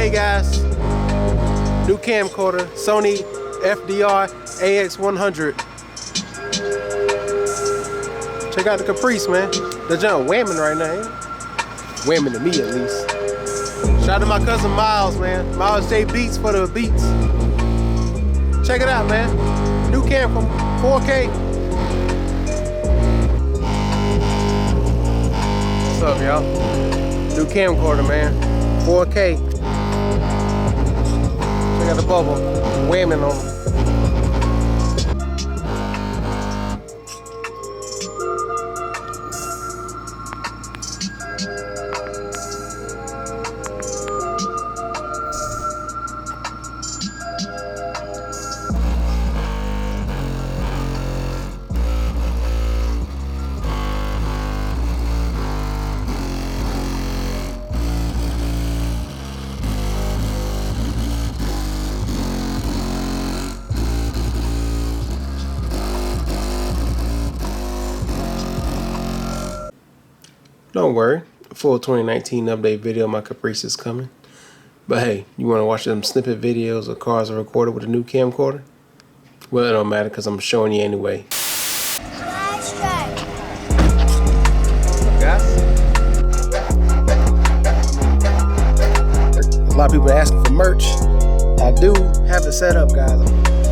4K, guys. New camcorder, Sony FDR-AX100. Check out the Caprice, man. The junk whamming right now. Whamming to me, at least. Shout out to my cousin Miles, man. Miles J Beats for the beats. Check it out, man. New camcorder, 4K. What's up, y'all? New camcorder, man. 4K. Check out the bubble. Whamming on them. Don't worry, a full 2019 update video of my Caprice is coming. But hey, you want to watch them snippet videos of cars are recorded with a new camcorder? Well, it don't matter because I'm showing you anyway. Guys, a lot of people are asking for merch. I do have it set up, guys.